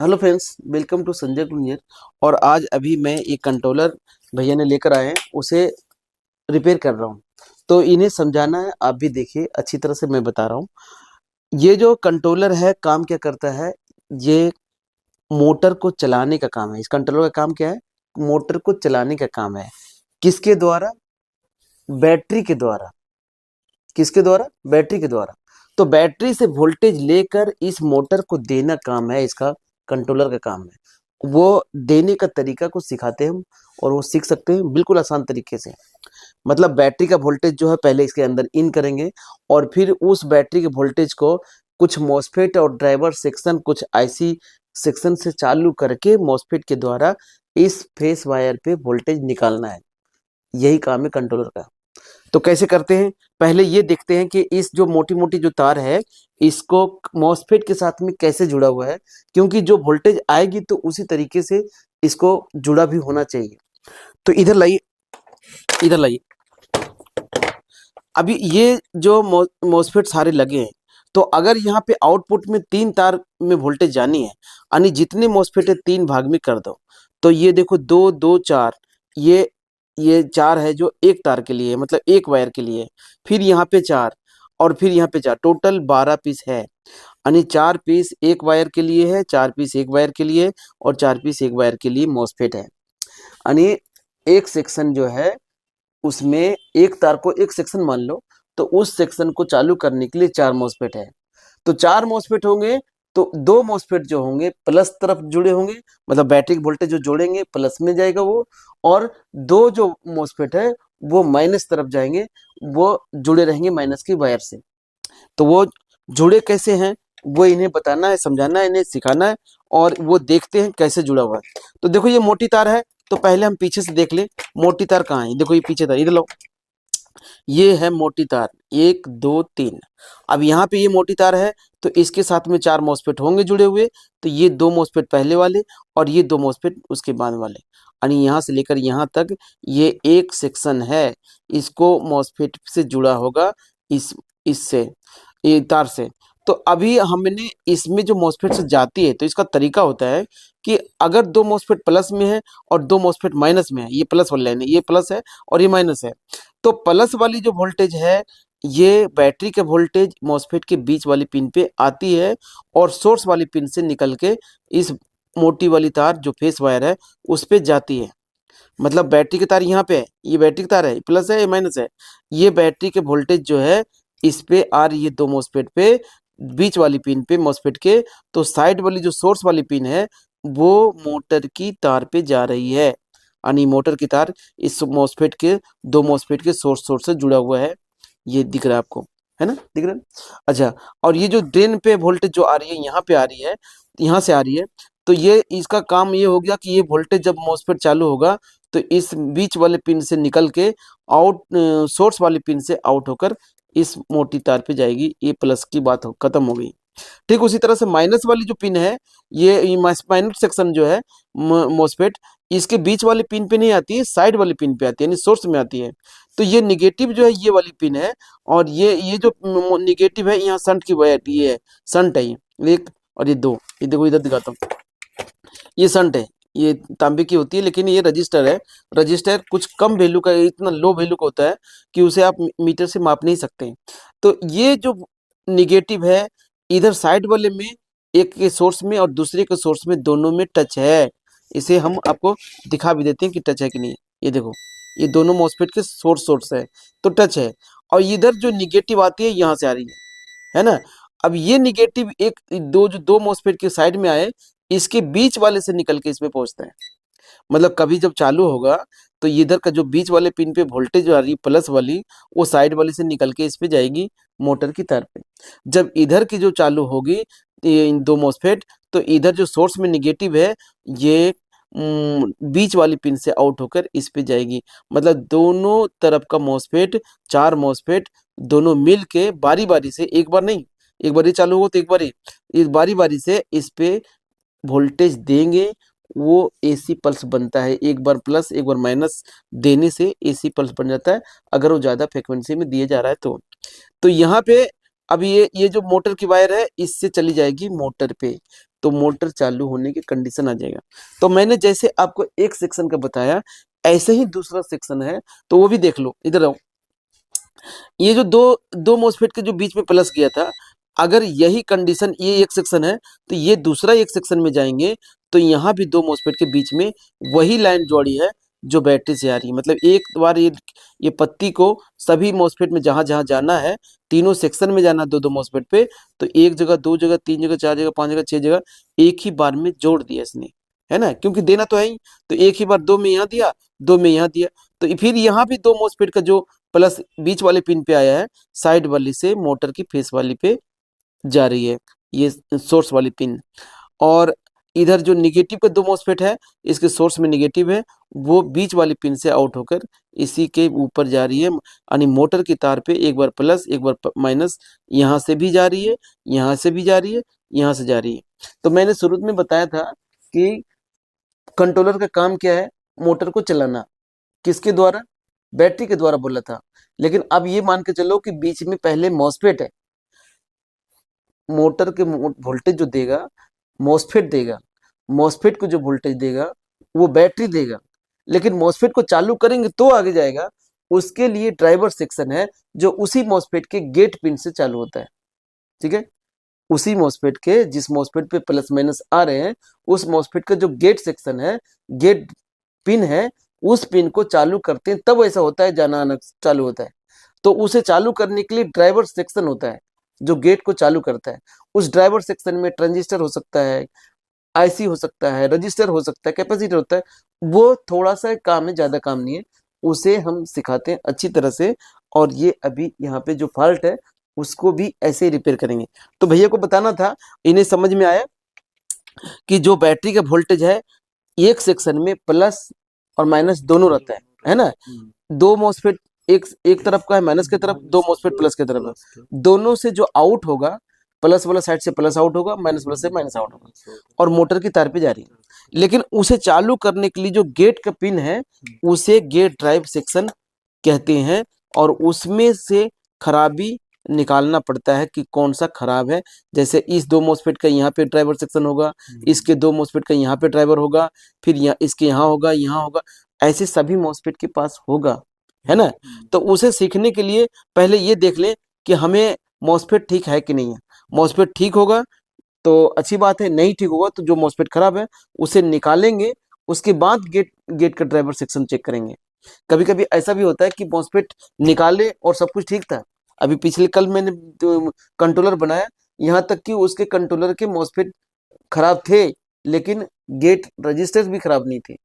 Hello friends, welcome to Sanjay engineer. और आज अभी मैं एक कंट्रोलर भैया ने लेकर आए हैं, उसे रिपेयर कर रहा हूँ। तो इन्हें समझाना है, आप भी देखिए अच्छी तरह से मैं बता रहा हूँ। ये जो कंट्रोलर है काम क्या करता है, ये मोटर को चलाने का काम है। इस कंट्रोलर का काम क्या है? मोटर को चलाने का काम है। किसके द्वारा? बैटरी के द्वारा। किसके द्वारा? बैटरी के द्वारा। तो बैटरी से वोल्टेज लेकर इस मोटर को देना काम है इसका, कंट्रोलर का काम है। वो देने का तरीका को सिखाते हैं हम, और वो सीख सकते हैं बिल्कुल आसान तरीके से। मतलब बैटरी का वोल्टेज जो है पहले इसके अंदर इन करेंगे, और फिर उस बैटरी के वोल्टेज को कुछ मॉसफेट और ड्राइवर सेक्शन, कुछ आईसी सेक्शन से चालू करके मॉसफेट के द्वारा इस फेस वायर पे वोल्टेज निकालना है। यही काम है कंट्रोलर का। तो कैसे करते हैं, पहले ये देखते हैं कि इस जो मोटी मोटी जो तार है, इसको मॉसफेट के साथ में कैसे जुड़ा हुआ है। क्योंकि जो वोल्टेज आएगी तो उसी तरीके से इसको जुड़ा भी होना चाहिए। तो इधर लाइए, इधर लाइए। अभी ये जो मॉसफेट सारे लगे हैं, तो अगर यहाँ पे आउटपुट में 3 तार में वोल्टेज जानी है, यानी जितने मॉसफेट है 3 भाग में कर दो। तो ये देखो 2 2 4, ये 4 है जो एक तार के लिए है, मतलब एक वायर के लिए है। फिर यहाँ पे 4, और फिर यहाँ पे 4, टोटल 12 पीस है। यानी 4 पीस एक वायर के लिए है, 4 पीस एक वायर के लिए, और 4 पीस एक वायर के लिए मॉसफेट है। यानी एक सेक्शन जो है उसमें एक तार को एक सेक्शन मान लो, तो उस सेक्शन को चालू करने के लिए 4 मॉसफेट है। तो 4 मॉसफेट होंगे, तो 2 मॉसफेट जो होंगे प्लस तरफ जुड़े होंगे, मतलब बैटरी वोल्टेज जो जोड़ेंगे प्लस में जाएगा वो, और 2 जो मॉसफेट है वो माइनस तरफ जाएंगे, वो जुड़े रहेंगे माइनस की वायर से। तो वो जुड़े कैसे हैं वो इन्हें बताना है, समझाना है, इन्हें सिखाना है, और वो देखते हैं कैसे जुड़ा हुआ है। तो देखो ये मोटी तार है, तो पहले हम पीछे से देख लें मोटी तार कहाँ है। देखो ये पीछे तार, इधर लो, ये है मोटी तार, 1 2 3। अब यहाँ पे ये मोटी तार है, तो इसके साथ में 4 मॉसफेट होंगे जुड़े हुए। तो ये 2 मॉसफेट पहले वाले, और ये 2 मॉसफेट उसके बाद वाले, यानी यहाँ से लेकर यहाँ तक ये एक सेक्शन है। इसको मॉसफेट से जुड़ा होगा, इससे, ये तार से। तो अभी हमने इसमें जो मॉसफेट से जाती है, तो इसका तरीका होता है कि अगर 2 मॉसफेट प्लस में है और 2 मॉसफेट माइनस में है, ये प्लस वाली लाइन है, ये प्लस है और ये माइनस है, तो प्लस वाली जो वोल्टेज है, ये बैटरी के वोल्टेज मॉसफेट के बीच वाली पिन पे आती है, और सोर्स वाली पिन से निकल के इस मोटी वाली तार जो फेस वायर है उस पे जाती है। मतलब बैटरी की तार यहाँ पे है, ये बैटरी की तार है, प्लस है ये माइनस है। ये बैटरी के वोल्टेज जो है इस पे आ रही है 2 मॉसफेट पे, बीच वाली पिन पे मॉसफेट के। तो साइड वाली जो सोर्स वाली पिन है वो मोटर की तार पे जा रही है, यानी मोटर की तार इस मॉसफेट के, 2 मॉसफेट के सोर्स से जुड़ा हुआ है। ये दिख रहा है आपको, है ना, दिख रहा है? अच्छा, और ये जो ड्रेन पे वोल्टेज जो आ रही है, यहाँ पे आ रही है, यहाँ से आ रही है। तो ये इसका काम ये हो गया कि ये वोल्टेज जब मॉसफेट चालू होगा, तो इस बीच वाले पिन से निकल के आउट, सोर्स वाली पिन से आउट होकर इस मोटी तार पे जाएगी। ये प्लस की बात खत्म हो गई। ठीक उसी तरह से माइनस वाली जो पिन है, ये माइनस सेक्शन जो है मॉसफेट, इसके बीच वाली पिन पे नहीं आती है, साइड वाली पिन पे आती है, यानी सोर्स में आती है। तो ये निगेटिव जो है ये वाली पिन है, और ये जो निगेटिव है, यहाँ संट की वायर, ये है संट है, ये एक और ये 2। ये देखो इधर दिखाता हूँ, ये संट है, ये तांबे की होती है, लेकिन ये रजिस्टर है। रजिस्टर कुछ कम वैल्यू का, इतना लो वैल्यू का होता है कि उसे आप मीटर से माप नहीं सकते। तो ये जो निगेटिव है, इधर साइड वाले में एक के सोर्स में और दूसरे के सोर्स में, दोनों में टच है। इसे हम आपको दिखा भी देते हैं कि टच है कि नहीं। ये देखो, ये दोनों मॉसफेट के सोर्स है, तो टच है। और इधर जो निगेटिव आती है यहाँ से आ रही है ना। अब ये निगेटिव एक दो जो 2 मॉसफेट के साइड में आए, इसके बीच वाले से निकल के इसमें पहुंचता है। मतलब कभी जब चालू होगा, तो इधर का जो बीच वाले पिन पे वोल्टेज आ रही है प्लस वाली, वो साइड वाले से निकल के इस पे जाएगी मोटर की तार पे। जब इधर की जो चालू होगी, इन 2 मॉसफेट, तो इधर जो सोर्स में निगेटिव है, ये बीच वाली पिन से आउट होकर इस पे जाएगी। मतलब दोनों तरफ का मॉसफेट, 4 मॉसफेट, दोनों मिल के बारी बारी से, एक बार नहीं, एक बार ये चालू हो तो एक बार ये बारी बारी से इस पे वोल्टेज देंगे। वो एसी पल्स बनता है, एक बार प्लस एक बार माइनस देने से एसी पल्स बन जाता है, अगर वो ज़्यादा फ्रिक्वेंसी में दिया जा रहा है तो। तो यहाँ पे अब ये जो मोटर की वायर है, इससे चली जाएगी मोटर पे। तो मोटर चालू होने की कंडीशन आ जाएगा। तो मैंने जैसे आपको एक सेक्शन का बताया, ऐसे ही दूसरा सेक्शन है, तो वो भी देख लो। इधर आओ। ये जो दो दो मॉसफेट के जो बीच में प्लस गया था, अगर यही कंडीशन, ये एक सेक्शन है, तो ये दूसरा एक सेक्शन में जाएंगे, तो यहाँ भी दो मॉसफेट के बीच में वही लाइन जोड़ी है जो बैटरी से आ रही है। मतलब एक बार ये पत्ती को सभी मॉसफेट में जहां जहां जाना है, तीनों सेक्शन में जाना, दो दो मॉसफेट पे, तो एक जगह, दो जगह, तीन जगह, चार जगह, पांच जगह, छह जगह एक ही बार में जोड़ दिया इसने, है ना, क्योंकि देना तो है ही। तो एक ही बार दो में यहाँ दिया, दो में यहाँ दिया, तो फिर यहाँ भी दो मॉसफेट का जो प्लस बीच वाले पिन पे आया है, साइड वाली से मोटर की फेस वाली पे जा रही है ये सोर्स वाली पिन। और इधर जो निगेटिव का दो मॉसफेट है, इसके सोर्स में निगेटिव है, वो बीच वाली पिन से आउट होकर इसी के ऊपर जा रही है, यानी मोटर की तार पे एक बार प्लस एक बार माइनस, यहाँ से भी जा रही है, यहाँ से भी जा रही है, यहाँ से जा रही है। तो मैंने शुरू में बताया था कि कंट्रोलर का काम क्या है, मोटर को चलाना। किसके द्वारा? बैटरी के द्वारा बोला था। लेकिन अब ये मान के चलो कि बीच में पहले मॉसफेट है, मोटर के वोल्टेज जो देगा मॉसफेट देगा, मॉसफेट को जो वोल्टेज देगा वो बैटरी देगा, लेकिन मॉसफेट को चालू करेंगे तो आगे जाएगा। उसके लिए ड्राइवर सेक्शन है जो उसी मॉसफेट के गेट पिन से चालू होता है। ठीक है, उसी मॉसफेट के, जिस मॉसफेट पे प्लस माइनस आ रहे हैं, उस मॉसफेट का जो गेट सेक्शन है, गेट पिन है, उस पिन को चालू करते हैं तब ऐसा होता है, जाना आना चालू होता है। तो उसे चालू करने के लिए ड्राइवर सेक्शन होता है जो गेट को चालू करता है। उस ड्राइवर सेक्शन में ट्रांजिस्टर हो सकता है, आईसी हो सकता है, रजिस्टर हो सकता है, कैपेसिटर होता है। वो थोड़ा सा काम है, ज्यादा काम नहीं है, उसे हम सिखाते हैं अच्छी तरह से। और ये अभी यहाँ पे जो फॉल्ट है उसको भी ऐसे ही रिपेयर करेंगे। तो भैया को बताना था, इन्हें समझ में आया कि जो बैटरी का वोल्टेज है, एक सेक्शन में प्लस और माइनस दोनों रहता है ना। दो मॉसफेट एक एक तरफ का है माइनस की तरफ, दो मॉसफेट प्लस की तरफ है। दोनों से जो आउट होगा, प्लस वाला साइड से प्लस आउट होगा, माइनस वाला से माइनस आउट होगा, और मोटर की तार पे जा रही है। लेकिन उसे चालू करने के लिए जो गेट का पिन है, उसे गेट ड्राइव सेक्शन कहते हैं, और उसमें से खराबी निकालना पड़ता है कि कौन सा खराब है। जैसे इस दो मॉसफेट का यहाँ पे ड्राइवर सेक्शन होगा, इसके दो मॉसफेट का यहाँ पे ड्राइवर होगा, फिर यहाँ इसके यहाँ होगा, यहाँ होगा, ऐसे सभी मॉसफेट के पास होगा, है ना। तो उसे सीखने के लिए पहले ये देख लें कि हमें मॉसफेट ठीक है कि नहीं है। मॉसफेट ठीक होगा तो अच्छी बात है, नहीं ठीक होगा तो जो मॉसफेट खराब है उसे निकालेंगे, उसके बाद गेट का ड्राइवर सेक्शन चेक करेंगे। कभी कभी ऐसा भी होता है कि मॉसफेट निकाले और सब कुछ ठीक था। अभी पिछले कल मैंने कंट्रोलर बनाया, यहाँ तक कि उसके कंट्रोलर के मॉसफेट खराब थे, लेकिन गेट रजिस्टर भी खराब नहीं थे,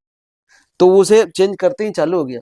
तो उसे चेंज करते ही चालू हो गया।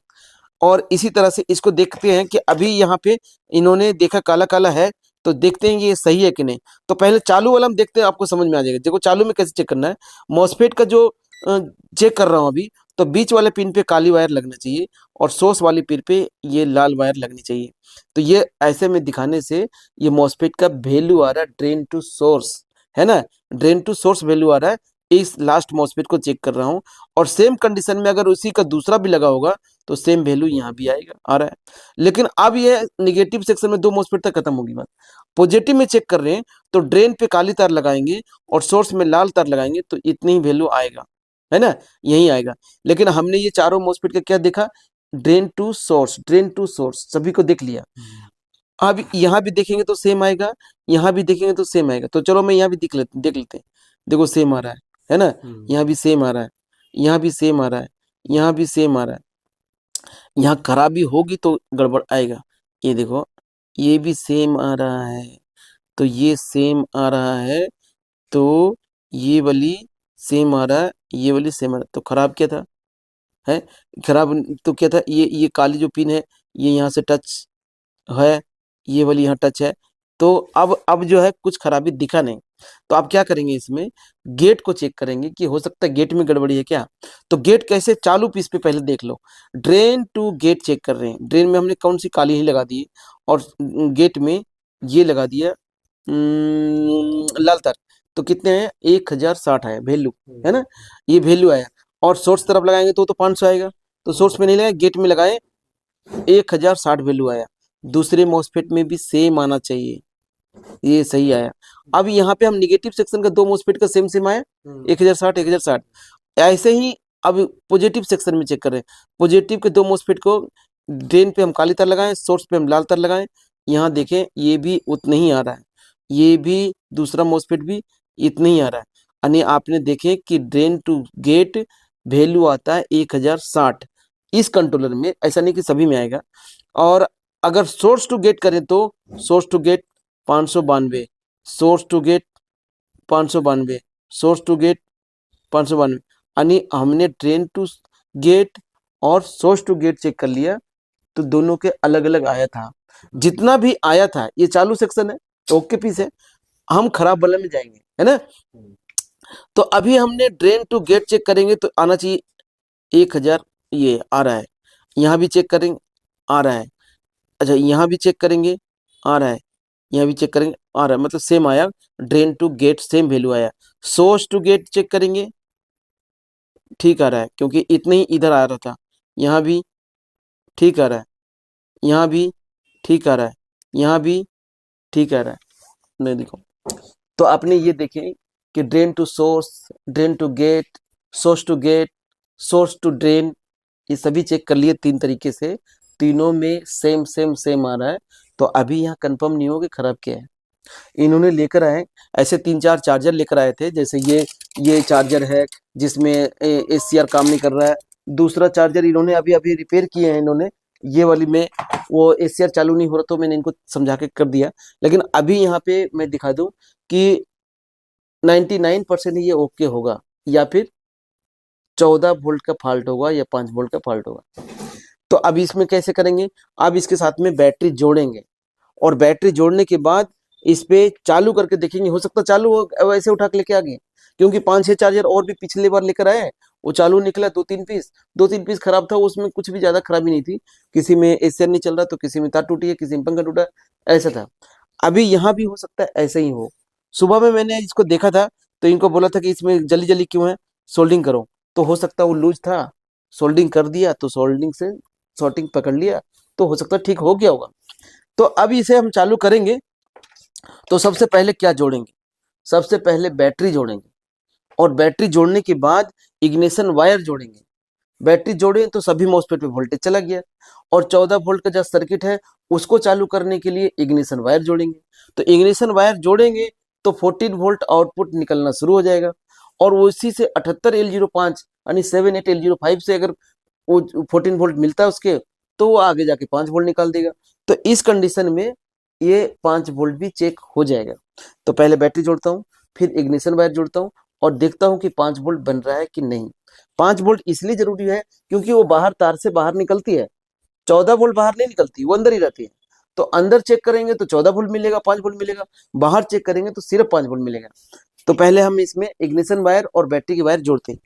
और इसी तरह से इसको देखते हैं कि अभी यहाँ पे इन्होंने देखा काला काला है, तो देखते हैं ये सही है कि नहीं। तो पहले चालू वाला हम देखते हैं, आपको समझ में आ जाएगा। देखो चालू में कैसे चेक करना है। मॉसफेट का जो चेक कर रहा हूँ अभी, तो बीच वाले पिन पे काली वायर लगना चाहिए और सोर्स वाली पिन पे ये लाल वायर लगनी चाहिए। तो ये ऐसे में दिखाने से ये मॉसफेट का वैल्यू आ रहा है ड्रेन टू सोर्स, है ना, ड्रेन टू सोर्स वैल्यू आ रहा है। इस लास्ट मॉसफेट को चेक कर रहा हूँ, और सेम कंडीशन में अगर उसी का दूसरा भी लगा होगा तो सेम वैल्यू यहाँ भी आएगा, आ रहा है। लेकिन अब ये निगेटिव सेक्शन में दो मॉसफेट तक खत्म होगी बात। पॉजिटिव में चेक कर रहे हैं तो ड्रेन पे काली तार लगाएंगे और सोर्स में लाल तार लगाएंगे, तो इतनी ही वैल्यू आएगा, है ना, यही आएगा। लेकिन हमने ये चारों मॉसफेट का क्या देखा, drain to source, drain to source सभी को देख लिया। अब यहाँ भी देखेंगे तो सेम आएगा, यहाँ भी देखेंगे तो सेम आएगा। तो चलो मैं यहाँ भी देख लेते हैं। देखो सेम आ रहा है ना, यहाँ भी सेम आ रहा है, यहाँ भी सेम आ रहा है, यहाँ भी सेम आ रहा है। यहाँ खराबी होगी तो गड़बड़ आएगा। ये देखो ये भी सेम आ रहा है, तो ये सेम आ रहा है, तो ये वाली सेम आ रहा है, ये वाली सेम आ रहा है, तो खराब क्या था, है खराब तो क्या था, ये काली जो पिन है ये यहाँ से टच है, ये वाली यहाँ टच है। तो अब जो है कुछ खराबी दिखा नहीं। तो आप क्या करेंगे, इसमें गेट को चेक करेंगे कि हो सकता है गेट में गड़बड़ी है क्या। तो गेट कैसे, चालू पीस पे पहले देख लो। ड्रेन टू गेट चेक कर रहे हैं। ड्रेन में हमने कौन सी काली ही लगा दी, और गेट में ये लगा दिया लाल तार। तो कितने हैं, 1060 आया वैल्यू, है ना, ये वैल्यू आया। और सोर्स तरफ लगाएंगे तो 500 आएगा। तो सोर्स में नहीं लगाए, गेट में लगाए, 1060 वैल्यू आया। दूसरे मॉसफेट में भी सेम आना चाहिए, ये सही आया। अब यहाँ पे हम निगेटिव सेक्शन का दो मोस्फेट का सेम सेम आया, 1060 1060। ऐसे ही अब पॉजिटिव सेक्शन में चेक करें, पॉजिटिव के दो मोस्फेट को ड्रेन पे हम काली तार लगाएं, सोर्स पे हम लाल तार लगाएं। यहाँ देखें ये भी उतना ही आ रहा है, ये भी दूसरा मोस्फेट भी इतना ही आ रहा है। यानी आपने देखे कि ड्रेन टू गेट वैल्यू आता है 1060 इस कंट्रोलर में, ऐसा नहीं कि सभी में आएगा। और अगर सोर्स टू गेट करें तो source to gate 592, source to gate 592, source to gate 592। यानी हमने ड्रेन टू गेट और सोर्स टू गेट चेक कर लिया तो दोनों के अलग अलग आया था। जितना भी आया था ये चालू सेक्शन है, ओके पीस है, हम खराब वाले में जाएंगे, है ना। तो अभी हमने ड्रेन टू गेट चेक करेंगे तो आना चाहिए 1000, ये आ रहा है। यहाँ भी चेक करेंगे आ रहा है। अच्छा यहाँ भी चेक करेंगे आ रहा है, यहाँ भी चेक करेंगे आ रहा है, मतलब सेम आया। Drain to gate same value आया। सोर्स टू गेट चेक करेंगे ठीक आ रहा है, क्योंकि इतना ही इधर आ रहा था। यहाँ भी ठीक आ रहा है, यहाँ भी ठीक आ रहा है, यहाँ भी ठीक आ रहा है। नहीं देखो, तो आपने ये देखें कि drain to source, drain to gate, source to gate, source to drain, ये सभी चेक कर लिए तीन तरीके से, तीनों में सेम सेम सेम आ रहा है। तो अभी यहाँ कंफर्म नहीं हो कि खराब क्या है। इन्होंने लेकर आए ऐसे 3-4 चार्जर लेकर आए थे, जैसे ये चार्जर है जिसमें एसीआर काम नहीं कर रहा है। दूसरा चार्जर इन्होंने अभी अभी रिपेयर किए हैं इन्होंने, ये वाली में वो एसीआर चालू नहीं हो रहा तो मैंने इनको समझा के कर दिया। लेकिन अभी यहाँ पे मैं दिखा दूं कि 99% ये ओके होगा, या फिर 14 वोल्ट का फॉल्ट होगा या 5 वोल्ट का फॉल्ट होगा। तो अब इसमें कैसे करेंगे, अब इसके साथ में बैटरी जोड़ेंगे और बैटरी जोड़ने के बाद इस पे चालू करके देखेंगे, हो सकता चालू हो, वैसे उठा के लेके आ गए, क्योंकि 5-6 चार्जर और भी पिछली बार लेकर आए, वो चालू निकला 2-3 पीस खराब था, उसमें कुछ भी ज्यादा खराबी नहीं थी। किसी में एसीआर नहीं चल रहा तो किसी में तार टूटी है, किसी में पंखा टूटा, ऐसा था। अभी यहाँ भी हो सकता है ऐसा ही हो। सुबह में मैंने इसको देखा था तो इनको बोला था कि इसमें जल्दी जल्दी क्यों है, सोल्डिंग करो, तो हो सकता है वो लूज था, सोल्डिंग कर दिया तो सोल्डिंग से शॉर्टिंग पकड़ लिया, तो हो सकता है ठीक हो गया होगा। तो अब इसे हम चालू करेंगे तो सबसे पहले क्या जोड़ेंगे, सबसे पहले बैटरी जोड़ेंगे और बैटरी जोड़ने के बाद इग्निशन वायर जोड़ेंगे। बैटरी जोड़े तो सभी मॉसफेट पे वोल्टेज चला गया, और 14 वोल्ट का जो सर्किट है उसको चालू करने के लिए इग्निशन वायर जोड़ेंगे। तो इग्निशन वायर जोड़ेंगे तो 14 वोल्ट आउटपुट निकलना शुरू हो जाएगा, और उसी से 78L05 यानी 78L05 से अगर वो 14 वोल्ट मिलता है उसके, तो वो आगे जाके 5 वोल्ट निकाल देगा। तो इस कंडीशन में ये 5 वोल्ट भी चेक हो जाएगा। तो पहले बैटरी जोड़ता हूँ, फिर इग्निशन वायर जोड़ता हूँ और देखता हूँ कि 5 वोल्ट बन रहा है कि नहीं। 5 वोल्ट इसलिए जरूरी है क्योंकि वो बाहर तार से बाहर निकलती है, 14 वोल्ट बाहर नहीं निकलती, वो अंदर ही रहती है। तो अंदर चेक करेंगे तो 14 वोल्ट मिलेगा, 5 वोल्ट मिलेगा, बाहर चेक करेंगे तो सिर्फ 5 वोल्ट मिलेगा। तो पहले हम इसमें इग्निशन वायर और बैटरी की वायर जोड़ते हैं।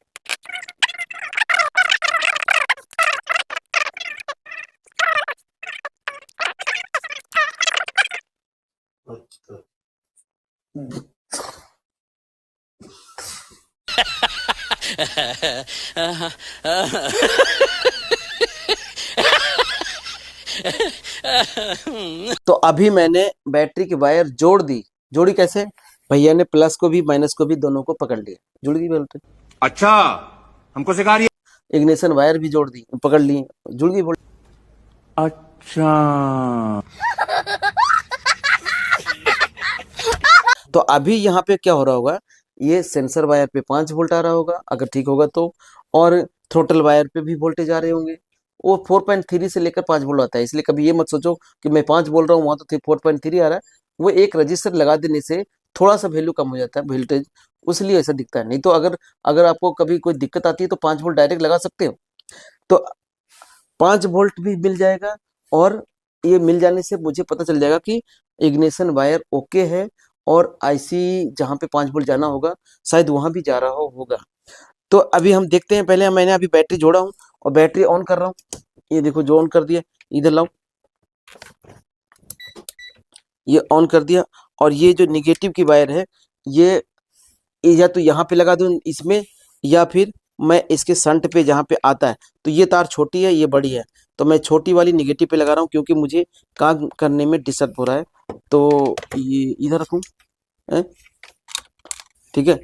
तो अभी मैंने बैटरी की वायर जोड़ दी। जोड़ी कैसे, भैया ने प्लस को भी माइनस को भी दोनों को पकड़ लिया, जुड़ गई बोल्ट। अच्छा, हमको सिखा रही इग्निशन वायर भी जोड़ दी, पकड़ ली, जुड़ गई बोल्ट। है। अच्छा, तो अभी यहाँ पे क्या हो रहा होगा, ये सेंसर वायर पे 5 वोल्ट आ रहा होगा अगर ठीक होगा तो, और थ्रोटल वायर पे भी वोल्टेज आ रहे होंगे। वो 4.3 से लेकर 5 वोल्ट आता है, इसलिए कभी ये मत सोचो कि मैं 5 बोल रहा हूँ वहां तो 4.3 आ रहा है। वो एक रजिस्टर लगा देने से थोड़ा सा वैल्यू कम हो जाता है वोल्टेज, उसलिए ऐसा दिखता है। नहीं तो अगर अगर आपको कभी कोई दिक्कत आती है तो 5 वोल्ट डायरेक्ट लगा सकते हो। तो 5 वोल्ट भी मिल जाएगा, और ये मिल जाने से मुझे पता चल जाएगा कि इग्निशन वायर ओके है, और आईसी जहाँ पे 5 वोल्ट जाना होगा शायद वहां भी जा रहा होगा। तो अभी हम देखते हैं, पहले मैंने अभी बैटरी जोड़ा हूँ और बैटरी ऑन कर रहा हूँ। ये देखो जो ऑन कर दिया, इधर लाओ, ये ऑन कर दिया। और ये जो निगेटिव की वायर है ये या तो यहाँ पे लगा दूं इसमें, या फिर मैं इसके संट पे जहाँ पे आता है, तो ये तार छोटी है ये बड़ी है, तो मैं छोटी वाली निगेटिव पे लगा रहा हूँ क्योंकि मुझे काम करने में डिस्टर्ब हो रहा है। तो ये इधर रखूं, हैं? ठीक है,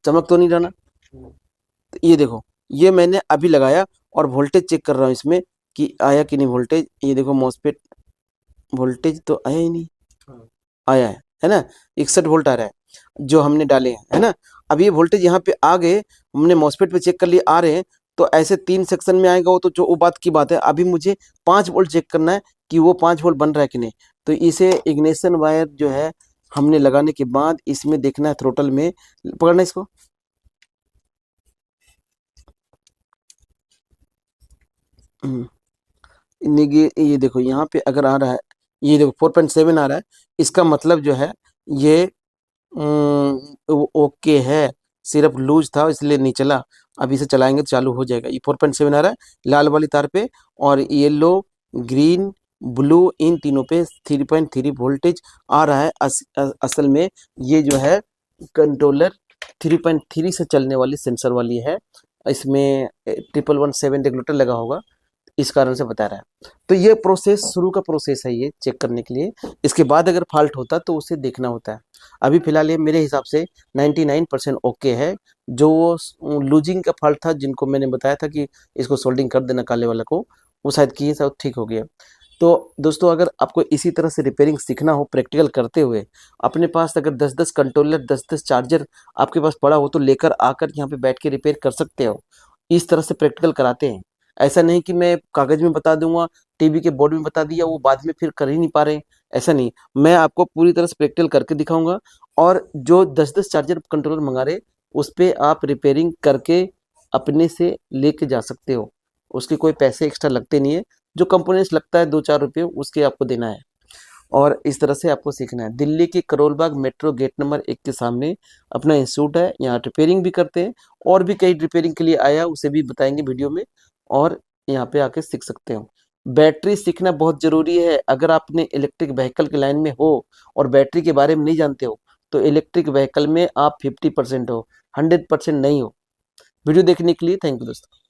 चमक तो नहीं रहा ना। तो ये देखो, ये मैंने अभी लगाया और वोल्टेज चेक कर रहा हूँ इसमें कि आया कि नहीं वोल्टेज। ये देखो मॉसफेट वोल्टेज तो आया ही नहीं, आया है ना, 61 वोल्ट आ रहा है जो हमने डाले हैं, है ना। अब ये वोल्टेज यहाँ पे आ गए, हमने मॉसफेट पे चेक कर लिए आ रहे हैं, तो ऐसे 3 सेक्शन में आएगा वो तो जो वो बात की बात है। अभी मुझे 5 वोल्ट चेक करना है कि वो 5 वोल्ट बन रहा है कि नहीं। तो इसे इग्निशन वायर जो है हमने लगाने के बाद इसमें देखना है, थ्रोटल में पकड़ना इसको। ये देखो यहाँ पे अगर आ रहा है, ये देखो 4.7 आ रहा है, इसका मतलब जो है ये ओके है, सिर्फ लूज था इसलिए नहीं चला। अब इसे चलाएंगे तो चालू हो जाएगा। ये 4.7 आ रहा है लाल वाली तार पे, और येलो ग्रीन ब्लू इन तीनों पे 3.3 वोल्टेज आ रहा है। असल में ये जो है कंट्रोलर 3.3 से चलने वाली सेंसर वाली है, इसमें 1117 रेगुलेटर लगा होगा, इस कारण से बता रहा है। तो ये प्रोसेस शुरू का प्रोसेस है ये चेक करने के लिए। इसके बाद अगर फॉल्ट होता तो उसे देखना होता है। अभी फिलहाल ये मेरे हिसाब से 99% ओके है। जो वो लूजिंग का फॉल्ट था जिनको मैंने बताया था कि इसको सोल्डिंग कर देना काले वाला को, वो शायद किए सब ठीक हो गया। तो दोस्तों अगर आपको इसी तरह से रिपेयरिंग सीखना हो प्रैक्टिकल करते हुए, अपने पास अगर 10-10 कंट्रोलर 10-10 चार्जर आपके पास पड़ा हो तो लेकर आकर यहाँ पे बैठ के रिपेयर कर सकते हो। इस तरह से प्रैक्टिकल कराते हैं। ऐसा नहीं कि मैं कागज में बता दूंगा, टीवी के बोर्ड में बता दिया, वो बाद में फिर कर ही नहीं पा रहे। ऐसा नहीं, मैं आपको पूरी तरह से प्रैक्टिकल करके दिखाऊंगा। और जो 10-10 चार्जर कंट्रोलर मंगा रहे उस पे आप रिपेयरिंग करके अपने से लेके जा सकते हो। उसके कोई पैसे एक्स्ट्रा लगते नहीं है, जो कंपोनेंट्स लगता है 2-4 रुपये उसके आपको देना है। और इस तरह से आपको सीखना है। दिल्ली के Karol Bagh metro gate number 1 के सामने अपना इंस्टीट्यूट है, यहाँ रिपेयरिंग भी करते हैं। और भी कई रिपेयरिंग के लिए आया उसे भी बताएंगे वीडियो में, और यहाँ पे आके सीख सकते हो। बैटरी सीखना बहुत ज़रूरी है। अगर आपने इलेक्ट्रिक व्हीकल के लाइन में हो और बैटरी के बारे में नहीं जानते हो तो इलेक्ट्रिक व्हीकल में आप 50% हो, 100% नहीं हो। वीडियो देखने के लिए थैंक यू दोस्तों।